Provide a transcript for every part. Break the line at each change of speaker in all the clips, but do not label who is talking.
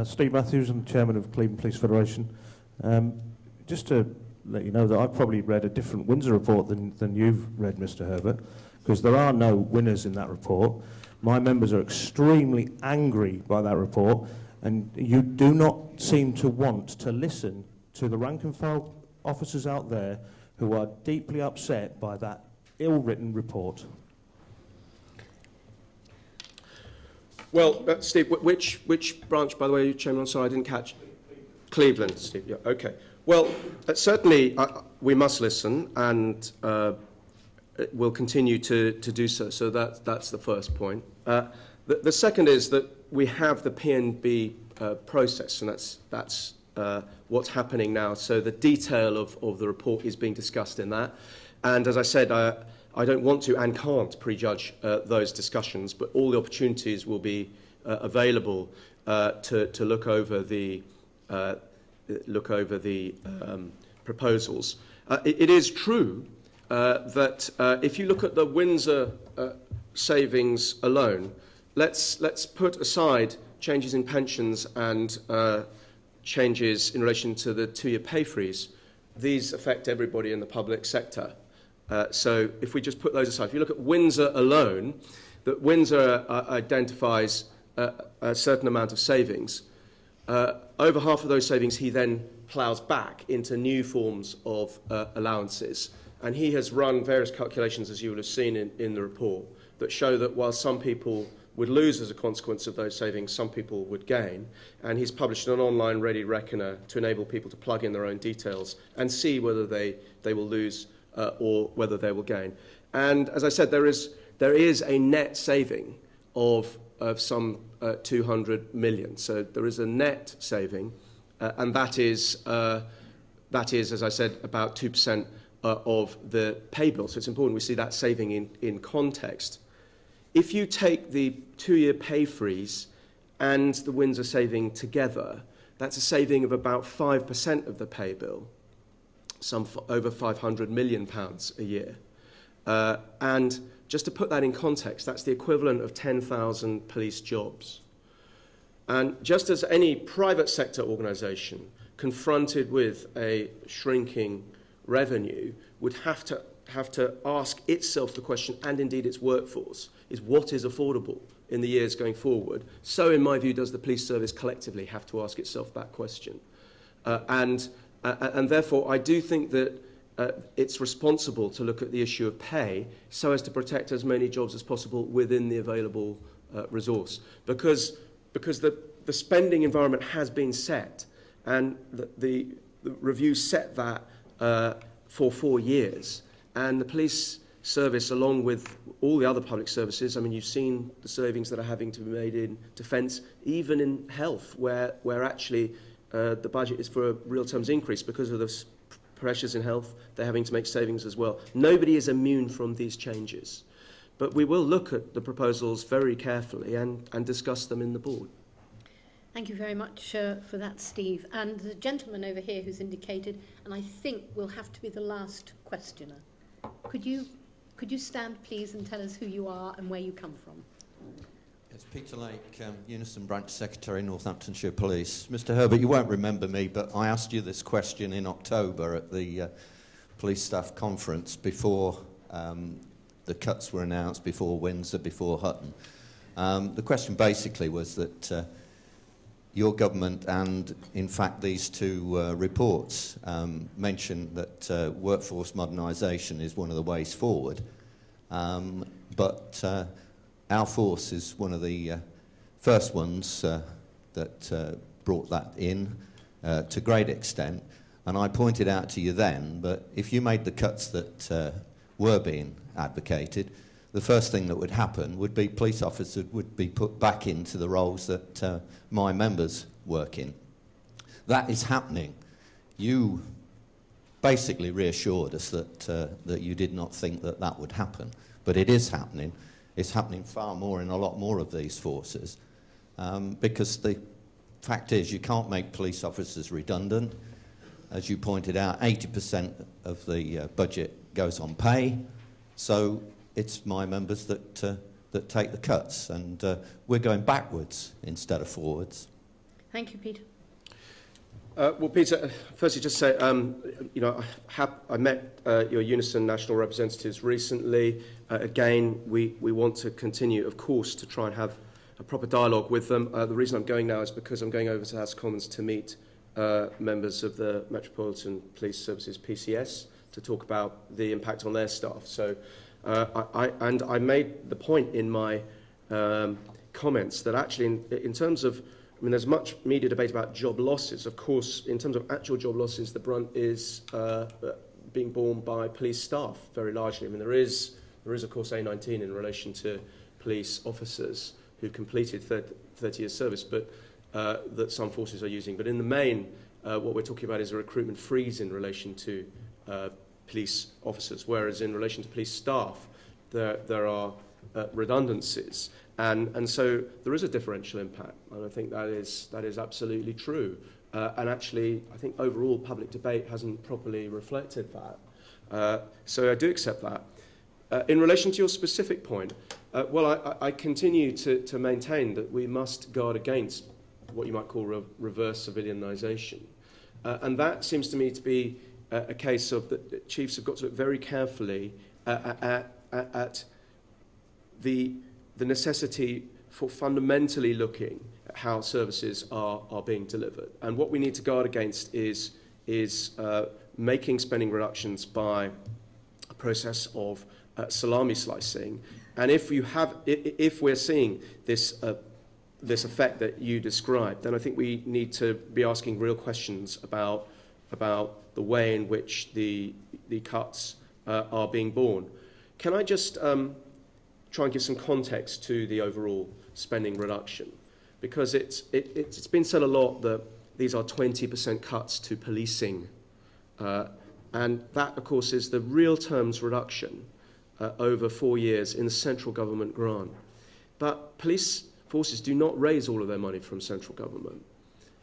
Steve Matthews, I'm the chairman of Cleveland Police Federation. Just to let you know that I've probably read a different Windsor report than you've read, Mr. Herbert, because there are no winners in that report. My members are extremely angry by that report, and you do not seem to want to listen to the rank and file officers out there who are deeply upset by that ill-written report.
Well, Steve, which branch, by the way, Chairman? I'm sorry, I didn't catch. Cleveland, Steve. Yeah, okay. Well, certainly we must listen, and we'll continue to do so. So that's the first point. The second is that we have the PNB process, and that's what's happening now. So the detail of the report is being discussed in that. And as I said, I don't want to and can't prejudge those discussions, but all the opportunities will be available to look over the proposals. It is true that if you look at the Windsor savings alone, let's put aside changes in pensions and changes in relation to the 2-year pay freeze. These affect everybody in the public sector. So if we just put those aside, if you look at Windsor alone, that Windsor identifies a certain amount of savings. Over half of those savings he then ploughs back into new forms of allowances. And he has run various calculations, as you will have seen in the report, that show that while some people would lose as a consequence of those savings, some people would gain. And he's published an online ready reckoner to enable people to plug in their own details and see whether they will lose or whether they will gain. And as I said, there is a net saving of some 200 million. So there is a net saving, and that is, as I said, about 2% of the pay bill. So it's important we see that saving in context. If you take the 2-year pay freeze and the Windsor saving together, that's a saving of about 5% of the pay bill, over £500 million a year. And just to put that in context, that's the equivalent of 10,000 police jobs. And just as any private sector organisation confronted with a shrinking revenue would have to ask itself the question, and indeed its workforce, is what is affordable in the years going forward, so in my view does the police service collectively have to ask itself that question. And therefore I do think that it's responsible to look at the issue of pay so as to protect as many jobs as possible within the available resource. Because the spending environment has been set, and the review set that for 4 years. And the police service, along with all the other public services, I mean, you've seen the savings that are having to be made in defence, even in health, where actually the budget is for a real terms increase because of the pressures in health. They're having to make savings as well. Nobody is immune from these changes. But we will look at the proposals very carefully and discuss them in the board.
Thank you very much for that, Steve. And the gentleman over here who's indicated, and I think will have to be the last questioner. Could you stand, please, and tell us who you are and where you come from?
It's Peter Lake, Unison Branch Secretary, Northamptonshire Police. Mr. Herbert, you won't remember me, but I asked you this question in October at the Police Staff Conference before the cuts were announced, before Windsor, before Hutton. The question basically was that your government and, in fact, these two reports mention that workforce modernisation is one of the ways forward, but our force is one of the first ones that brought that in to great extent. And I pointed out to you then, but if you made the cuts that were being advocated, the first thing that would happen would be police officers would be put back into the roles that my members work in. That is happening. You basically reassured us that you did not think that that would happen, but it is happening. It's happening far more in a lot more of these forces because the fact is you can't make police officers redundant. As you pointed out, 80% of the budget goes on pay, so it's my members that take the cuts, and we're going backwards instead of forwards.
Thank you, Peter.
Well, Peter, firstly, just say, you know, I met your Unison national representatives recently. Again, we want to continue, of course, to try and have a proper dialogue with them. The reason I'm going now is because I'm going over to House of Commons to meet members of the Metropolitan Police Services, PCS, to talk about the impact on their staff. So, I made the point in my comments that actually, in terms of, I mean, there's much media debate about job losses. Of course, in terms of actual job losses, the brunt is being borne by police staff very largely. I mean, there is of course A19 in relation to police officers who've completed 30 years service, but that some forces are using. But in the main, what we're talking about is a recruitment freeze in relation to police officers, whereas in relation to police staff, there are redundancies. And so there is a differential impact, and I think that is absolutely true. And actually, I think overall public debate hasn't properly reflected that. So I do accept that. In relation to your specific point, well, I continue to maintain that we must guard against what you might call reverse civilianisation. And that seems to me to be a case of that chiefs have got to look very carefully at the necessity for fundamentally looking at how services are being delivered. And what we need to guard against is making spending reductions by a process of salami slicing. And if we're seeing this effect that you described, then I think we need to be asking real questions about the way in which the cuts are being borne. Can I just try and give some context to the overall spending reduction? Because it's been said a lot that these are 20% cuts to policing. And that, of course, is the real terms reduction over 4 years in the central government grant. But police forces do not raise all of their money from central government.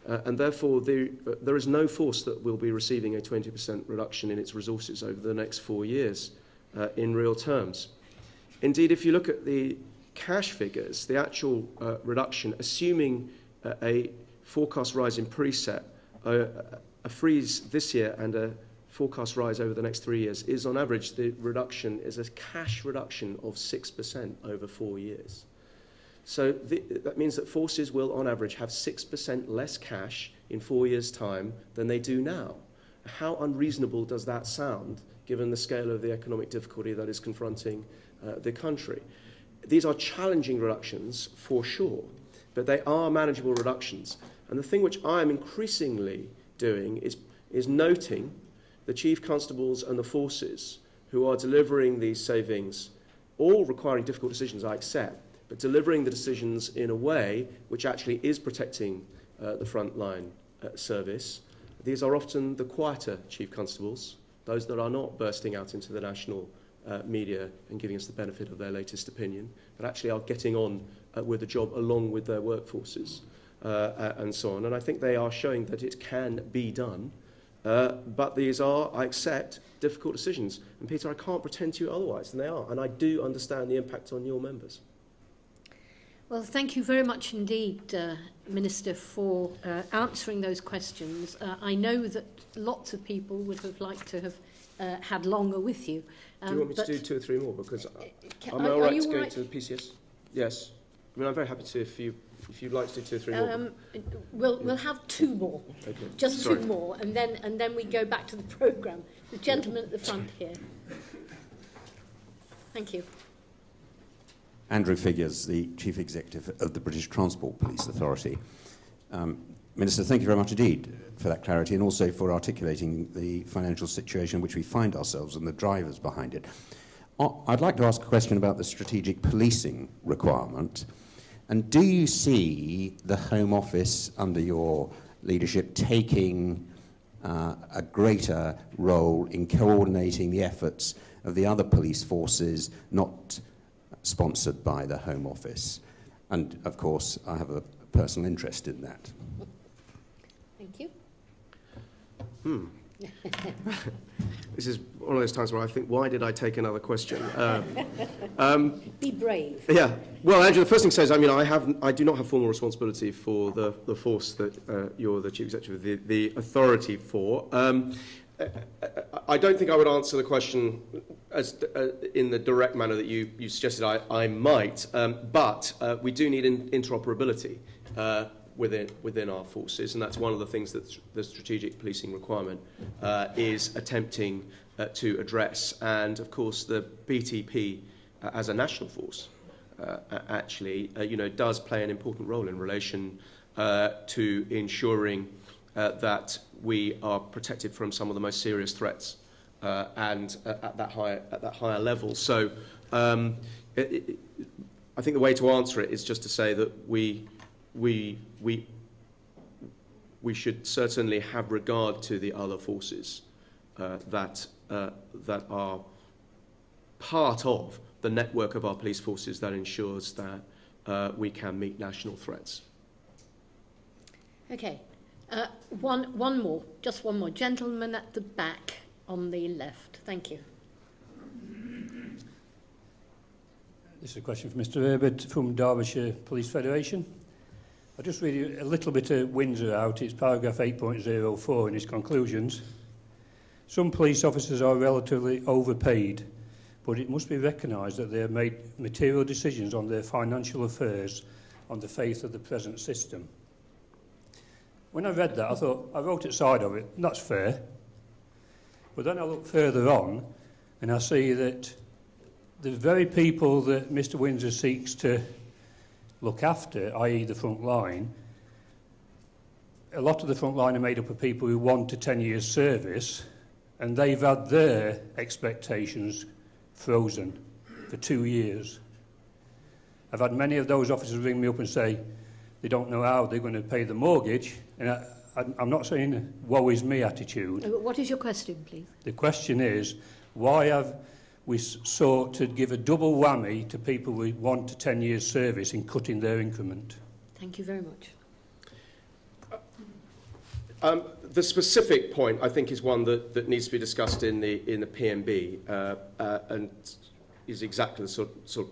And therefore, there is no force that will be receiving a 20% reduction in its resources over the next 4 years in real terms. Indeed, if you look at the cash figures, the actual reduction, assuming a forecast rise in preset, a freeze this year and a forecast rise over the next 3 years, is on average, the reduction is a cash reduction of 6% over 4 years. So that means that forces will, on average, have 6% less cash in 4 years' time than they do now. How unreasonable does that sound, given the scale of the economic difficulty that is confronting the country? These are challenging reductions, for sure, but they are manageable reductions. And the thing which I am increasingly doing is noting the chief constables and the forces who are delivering these savings, all requiring difficult decisions, I accept, but delivering the decisions in a way which actually is protecting the frontline service. These are often the quieter chief constables, those that are not bursting out into the national media and giving us the benefit of their latest opinion, but actually are getting on with the job along with their workforces and so on. And I think they are showing that it can be done, but these are, I accept, difficult decisions. And Peter, I can't pretend to you otherwise, and they are. And I do understand the impact on your members.
Well, thank you very much indeed, Minister, for answering those questions. I know that lots of people would have liked to have had longer with you.
Do you want me to do 2 or 3 more? Because I'm all right to go to the PCS. Yes. I mean, I'm very happy to if you'd like to do 2 or 3 more.
We'll have 2 more.
Okay.
Just
Sorry.
2 more, and then we go back to the programme. The gentleman at the front here. Thank you.
Andrew Figures, the Chief Executive of the British Transport Police Authority. Minister, thank you very much indeed for that clarity and also for articulating the financial situation in which we find ourselves and the drivers behind it. I'd like to ask a question about the strategic policing requirement. And do you see the Home Office under your leadership taking a greater role in coordinating the efforts of the other police forces not sponsored by the Home Office? And, of course, I have a personal interest in that.
Thank you.
This is one of those times where I think, why did I take another question?
Be brave.
Yeah. Well, Andrew, the first thing to say is, I mean, I do not have formal responsibility for the force that you're the chief executive, the authority for. I don't think I would answer the question as in the direct manner that you suggested I might, but we do need interoperability within our forces, and that's one of the things that the strategic policing requirement is attempting to address. And of course, the BTP as a national force actually, does play an important role in relation to ensuring that we are protected from some of the most serious threats and at that higher level. So I think the way to answer it is just to say that we should certainly have regard to the other forces that are part of the network of our police forces that ensures that we can meet national threats.
Okay. One more. Just one more. Gentleman at the back on the left. Thank you.
This is a question for Mr. Herbert from Derbyshire Police Federation. I'll just read a little bit of Windsor out. It's paragraph 8.04 in its conclusions. Some police officers are relatively overpaid, but it must be recognised that they have made material decisions on their financial affairs on the faith of the present system. When I read that, I thought, I wrote it side of it, and that's fair. But then I look further on, and I see that the very people that Mr. Windsor seeks to look after, i.e. the front line, a lot of the front line are made up of people who 1 to 10 years service, and they've had their expectations frozen for 2 years. I've had many of those officers ring me up and say they don't know how they're going to pay the mortgage, and I'm not saying woe is me attitude.
What is your question, please?
The question is, why have we sought to give a double whammy to people with 1 to 10 years service in cutting their increment?
Thank you very much.
The specific point, I think, is one that needs to be discussed in the PMB and is exactly the sort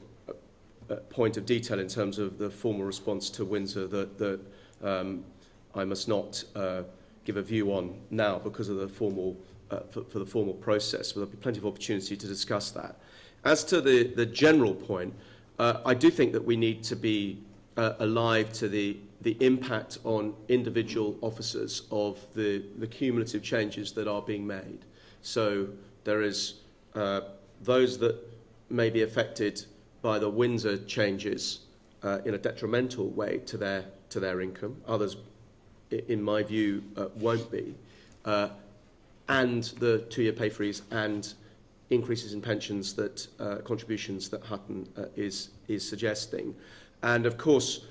of point of detail in terms of the formal response to Windsor that I must not give a view on now because of the formal for the formal process. But there'll be plenty of opportunity to discuss that. As to the general point, I do think that we need to be alive to the impact on individual officers of the cumulative changes that are being made. So there is those that may be affected by the Windsor changes in a detrimental way to their income. Others, in my view, won't be. And the 2-year pay freeze and increases in pensions that contributions that Hutton is suggesting. And of course,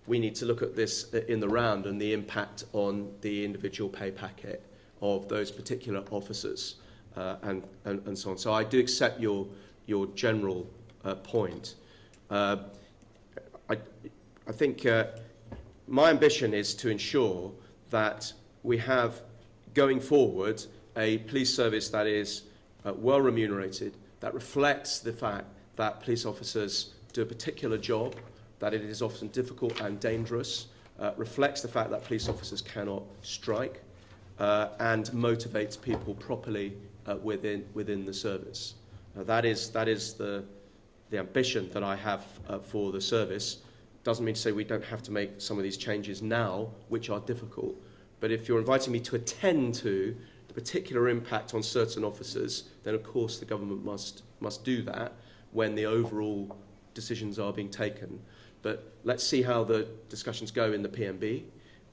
we need to look at this in the round and the impact on the individual pay packet of those particular officers and so on. So I do accept your general point. I think my ambition is to ensure that we have, going forward, a police service that is well remunerated, that reflects the fact that police officers do a particular job, that it is often difficult and dangerous, reflects the fact that police officers cannot strike, and motivates people properly within the service. That is the ambition that I have for the service. Doesn't mean to say we don't have to make some of these changes now, which are difficult. But if you're inviting me to attend to the particular impact on certain officers, then of course the government must do that when the overall decisions are being taken. But let's see how the discussions go in the PMB,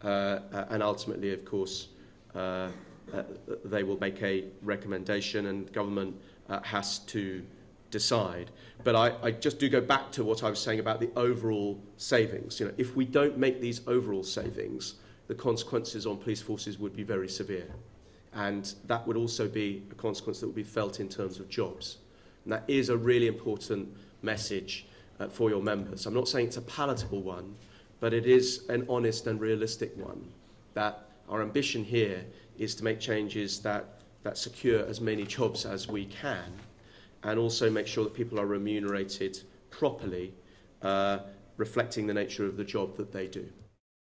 and ultimately, of course, they will make a recommendation and government has to decide. But I just do go back to what I was saying about the overall savings. If we don't make these overall savings, the consequences on police forces would be very severe. And that would also be a consequence that would be felt in terms of jobs. And that is a really important message for your members. I'm not saying it's a palatable one, but it is an honest and realistic one, that Our ambition here is to make changes that secure as many jobs as we can, and also make sure that people are remunerated properly, reflecting the nature of the job that they do.